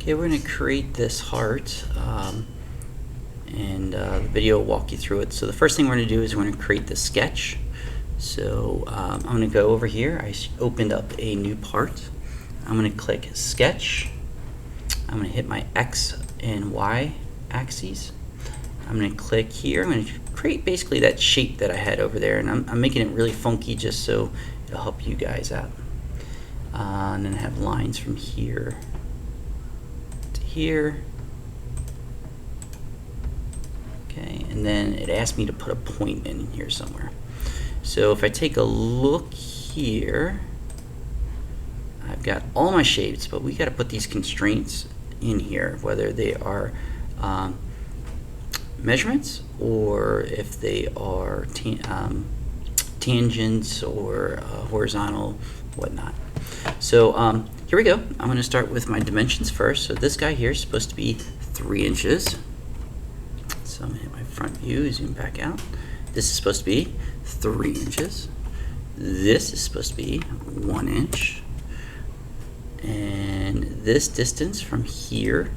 Okay, we're going to create this heart, and the video will walk you through it. So the first thing we're going to do is we're going to create the sketch. So I'm going to go over here. I opened up a new part. I'm going to click Sketch. I'm going to hit my X and Y axes. I'm going to click here. I'm going to create basically that shape that I had over there, and I'm making it really funky just so it'll help you guys out. And then I have lines from here to here. Okay, and then it asked me to put a point in here somewhere. So if I take a look here, I've got all my shapes, but we got to put these constraints in here, whether they are measurements or if they are tangents or horizontal, whatnot. So here we go. I'm going to start with my dimensions first. So this guy here is supposed to be 3 inches. So I'm going to hit my front view, zoom back out. This is supposed to be 3 inches. This is supposed to be 1 inch. And this distance from here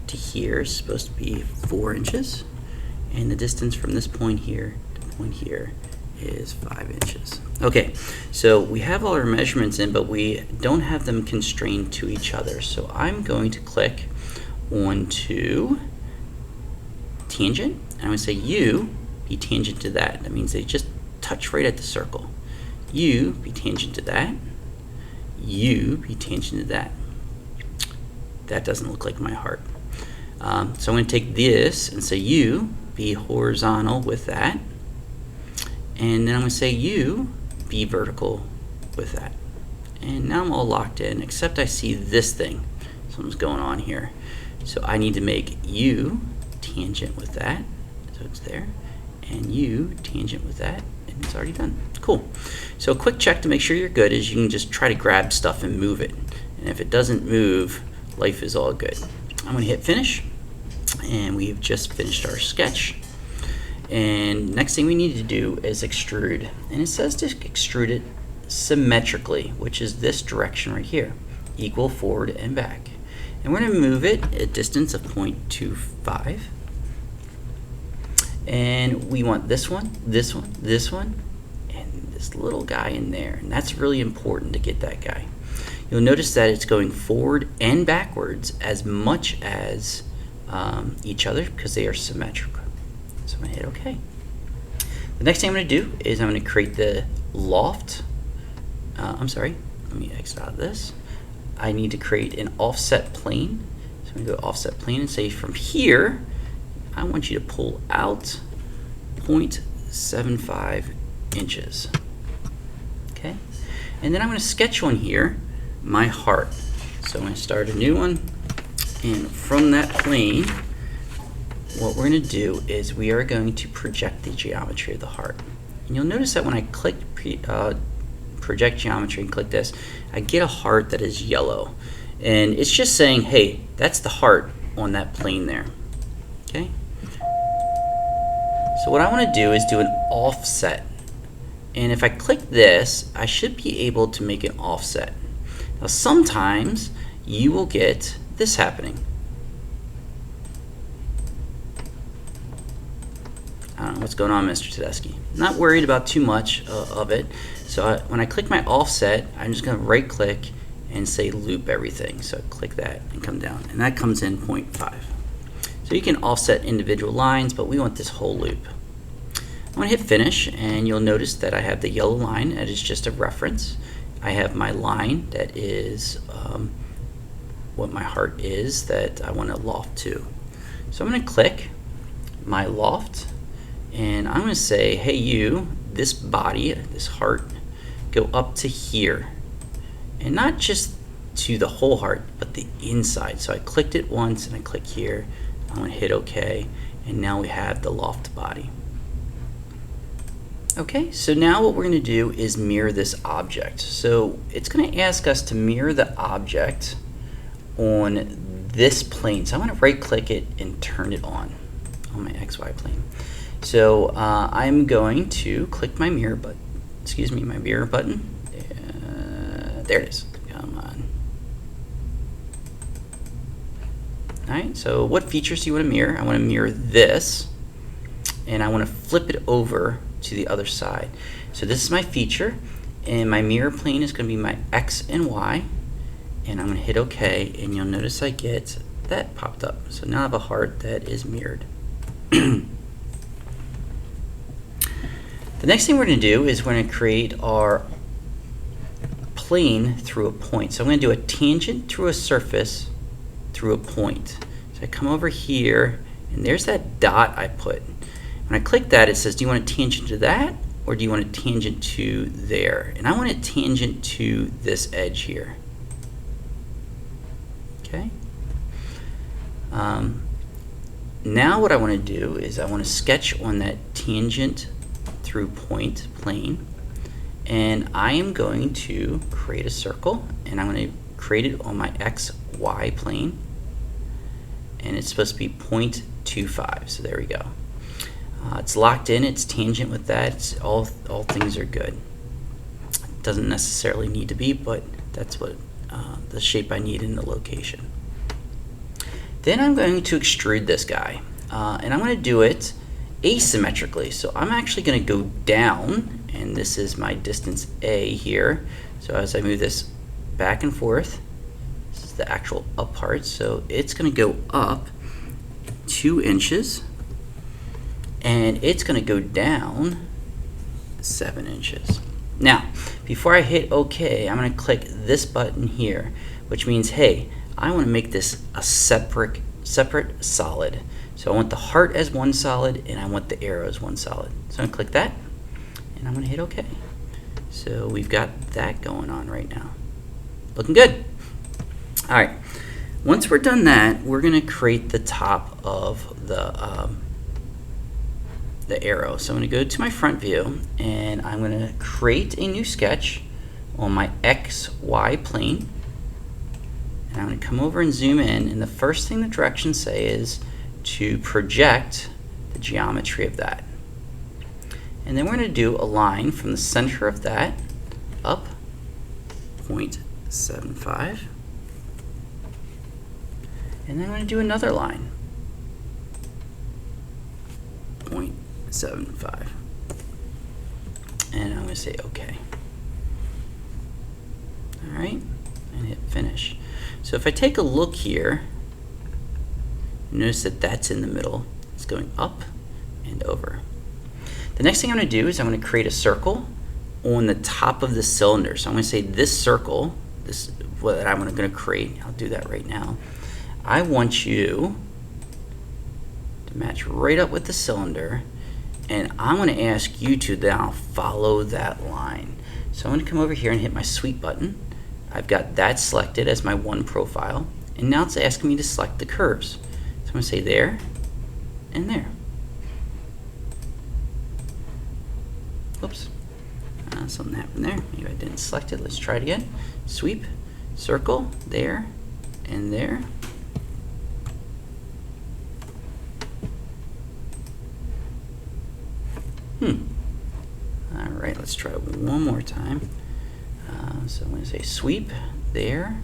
to here is supposed to be 4 inches. And the distance from this point here to point here is 5 inches. Okay, so we have all our measurements in, but we don't have them constrained to each other. So I'm going to click onto tangent, and I'm going to say you be tangent to that. That means they just touch right at the circle. You be tangent to that. You be tangent to that. That doesn't look like my heart. So I'm going to take this and say you be horizontal with that. And then I'm going to say you be vertical with that. And now I'm all locked in, except I see this thing. Something's going on here. So I need to make you tangent with that. So it's there. And you tangent with that. And it's already done. Cool. So a quick check to make sure you're good is you can just try to grab stuff and move it. And if it doesn't move, life is all good. I'm going to hit finish. And we've just finished our sketch. And next thing we need to do is extrude. And it says to extrude it symmetrically, which is this direction right here, equal forward and back. And we're going to move it a distance of 0.25. And we want this one, this one, this one, and this little guy in there. And that's really important to get that guy. You'll notice that it's going forward and backwards as much as each other because they are symmetrical. So I'm going to hit OK. The next thing I'm going to do is I'm going to create the loft. I'm sorry, let me exit out of this. I need to create an offset plane. So I'm going to go offset plane and say from here, I want you to pull out 0.75 inches. Okay, and then I'm going to sketch one here, my heart. So I'm going to start a new one, and from that plane, what we're going to do is we are going to project the geometry of the heart. And you'll notice that when I click project geometry and click this, I get a heart that is yellow. And it's just saying, hey, that's the heart on that plane there. Okay? So what I want to do is do an offset. And if I click this, I should be able to make an offset. Now sometimes you will get this happening. I don't know what's going on, Mr. Tedeschi. Not worried about too much of it. So when I click my offset, I'm just going to right click and say loop everything. So click that and come down. And that comes in 0.5. So you can offset individual lines, but we want this whole loop. I'm going to hit finish, and you'll notice that I have the yellow line that is just a reference. I have my line that is what my heart is that I want to loft to. So I'm going to click my loft. And I'm going to say, hey you, this body, this heart, go up to here. And not just to the whole heart, but the inside. So I clicked it once and I click here. I'm going to hit OK. And now we have the loft body. Okay, so now what we're going to do is mirror this object. So it's going to ask us to mirror the object on this plane. So I'm going to right click it and turn it on my XY plane. So I'm going to click my mirror button. My mirror button. There it is. Come on. Alright, so what features do you want to mirror? I want to mirror this, and I want to flip it over to the other side. So this is my feature, and my mirror plane is going to be my X and Y, and I'm going to hit OK, and you'll notice I get that popped up. So now I have a heart that is mirrored. The next thing we're going to do is we're going to create our plane through a point. So I'm going to do a tangent through a surface through a point. So I come over here, and there's that dot I put. When I click that, it says, do you want a tangent to that, or do you want a tangent to there? And I want a tangent to this edge here. Okay. Now what I want to do is I want to sketch on that tangent through point plane, and I am going to create a circle, and I'm going to create it on my XY plane, and it's supposed to be 0.25. So there we go. It's locked in, it's tangent with that, all things are good. It doesn't necessarily need to be, but that's what the shape I need in the location. Then I'm going to extrude this guy, and I'm going to do it asymmetrically. So I'm actually going to go down, and this is my distance A here. So as I move this back and forth, this is the actual up part, so it's going to go up 2 inches, and it's going to go down 7 inches. Now, before I hit OK, I'm going to click this button here, which means, hey, I want to make this a separate solid. So I want the heart as one solid, and I want the arrow as one solid. So I'm going to click that, and I'm going to hit OK. So we've got that going on right now. Looking good. All right. Once we're done that, we're going to create the top of the arrow. So I'm going to go to my front view, and I'm going to create a new sketch on my XY plane. And I'm going to come over and zoom in, and the first thing the directions say is to project the geometry of that. And then we're going to do a line from the center of that up 0.75. And then I'm going to do another line, 0.75. And I'm going to say OK. All right, and hit finish. So if I take a look here, notice that that's in the middle. It's going up and over. The next thing I'm going to do is I'm going to create a circle on the top of the cylinder. So I'm going to say this circle, this what I'm going to create. I'll do that right now. I want you to match right up with the cylinder, and I'm going to ask you to now follow that line. So I'm going to come over here and hit my sweep button. I've got that selected as my one profile, and now it's asking me to select the curves. So I'm going to say there and there. Oops, something happened there. Maybe I didn't select it. Let's try it again. Sweep, circle, there and there. All right, let's try it one more time. So I'm going to say sweep there,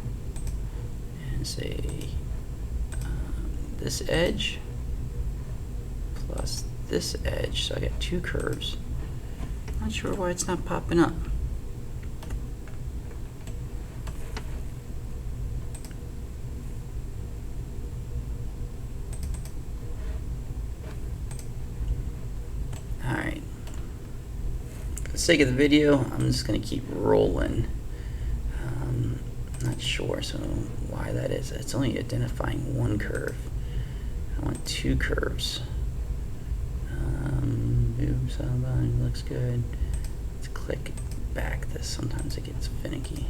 and say this edge plus this edge. So I got 2 curves. Not sure why it's not popping up. All right. For the sake of the video, I'm just going to keep rolling. Not sure so why that is. It's only identifying 1 curve. I want 2 curves. Oops, looks good. Let's click back this. Sometimes it gets finicky.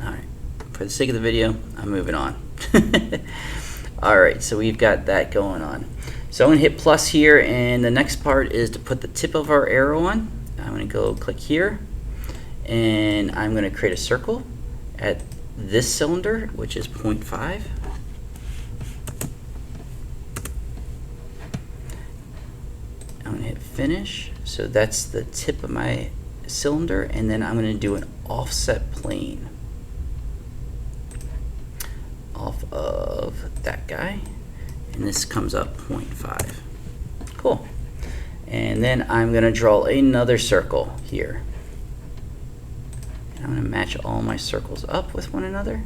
Alright, for the sake of the video, I'm moving on. Alright, so we've got that going on. So I'm going to hit plus here, and the next part is to put the tip of our arrow on. I'm going to go click here, and I'm going to create a circle at this cylinder, which is 0.5. I'm going to hit finish. So that's the tip of my cylinder, and then I'm going to do an offset plane. and this comes up 0.5. Cool. And then I'm going to draw another circle here. And I'm going to match all my circles up with one another.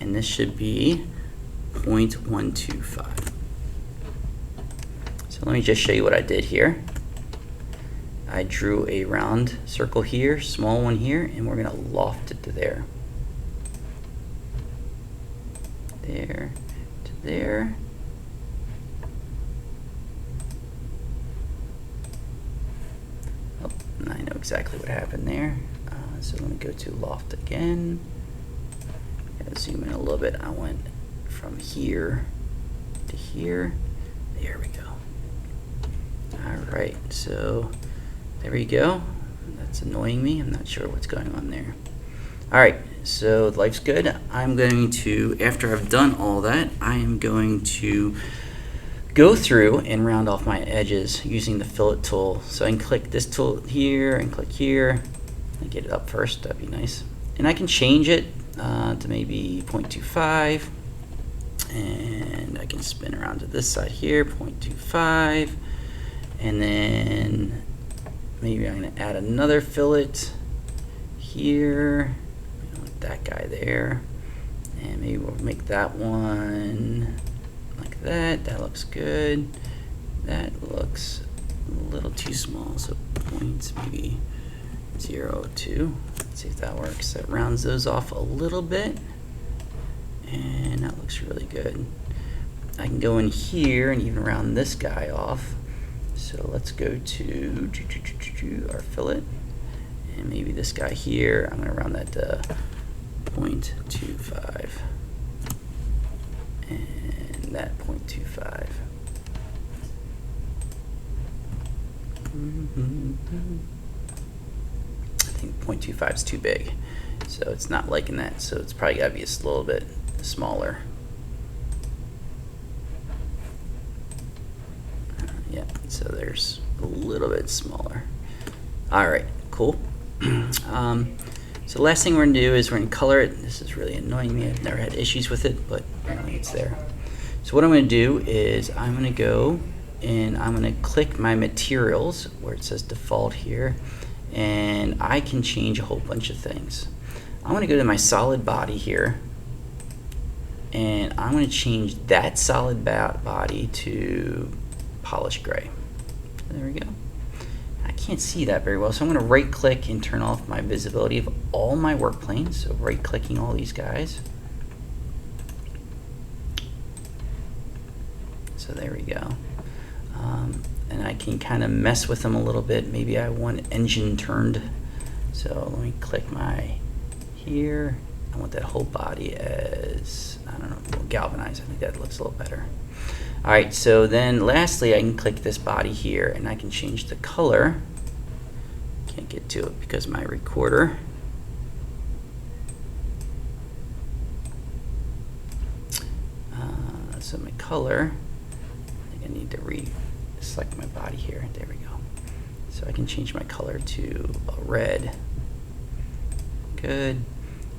And this should be 0.125. So let me just show you what I did here. I drew a round circle here, small one here, and we're going to loft it to there. There to there. Oh, I know exactly what happened there. So let me go to loft again. Gotta zoom in a little bit. I went from here to here. There we go. Alright, so there we go. That's annoying me. I'm not sure what's going on there. Alright, so life's good. I'm going to, after I've done all that, I am going to go through and round off my edges using the fillet tool. So I can click this tool here and click here. And get it up first, that'd be nice. And I can change it to maybe 0.25. And I can spin around to this side here, 0.25. And then maybe I'm going to add another fillet here. That guy there. And maybe we'll make that one like that. That looks good. That looks a little too small, so points maybe 0.2. Let's see if that works. That rounds those off a little bit. And that looks really good. I can go in here and even round this guy off. So let's go to our fillet. And maybe this guy here, I'm going to round that to 0.25. And that 0.25. I think 0.25 is too big. So it's not liking that. So it's probably got to be a little bit smaller. Yeah, so there's a little bit smaller. All right, cool. So the last thing we're going to do is we're going to color it. This is really annoying me. I've never had issues with it, but apparently it's there. So what I'm going to do is I'm going to go and I'm going to click my materials where it says default here, and I can change a whole bunch of things. I'm going to go to my solid body here, and I'm going to change that solid body to polished gray. There we go. I can't see that very well, so I'm going to right click and turn off my visibility of all my work planes. So right clicking all these guys. So there we go. And I can kind of mess with them a little bit. Maybe I want engine turned. So let me click my here. I want that whole body as, I don't know, galvanized. I think that looks a little better. All right, so then lastly, I can click this body here and I can change the color. Can't get to it because of my recorder. So my color, I think I need to select my body here. There we go. So I can change my color to a red. Good.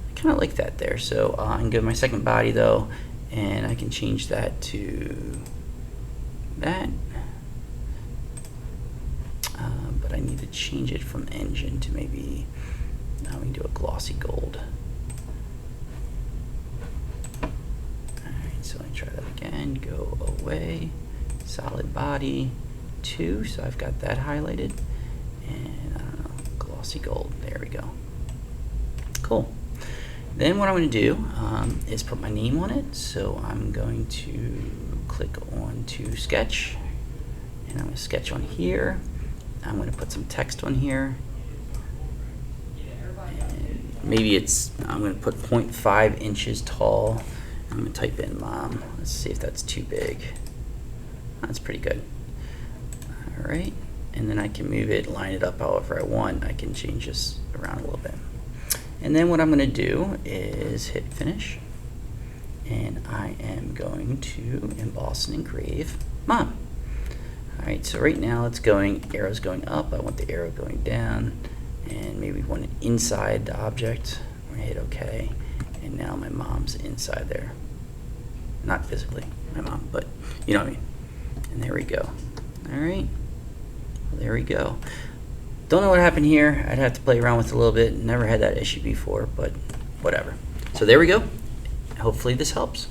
I kind of like that there. So I can go to my second body though, and I can change that to that. But I need to change it from engine to maybe, now we can do a glossy gold. Alright, so let me try that again. Go away. Solid body 2, so I've got that highlighted. And I don't know, glossy gold. There we go. Cool. Then what I'm going to do is put my name on it. So I'm going to click on to sketch, and I'm going to sketch on here. I'm going to put some text on here. And maybe I'm going to put 0.5 inches tall. I'm going to type in mom. Let's see if that's too big. That's pretty good. All right, and then I can move it, line it up however I want. I can change this around a little bit. And then what I'm going to do is hit finish, and I am going to emboss and engrave mom. All right, so right now it's going, arrow's going up. I want the arrow going down, and maybe one inside the object. I'm going to hit OK, and now my mom's inside there. Not physically, my mom, but you know what I mean. And there we go. All right, well, there we go. Don't know what happened here. I'd have to play around with it a little bit. Never had that issue before, but whatever. So there we go. Hopefully this helps.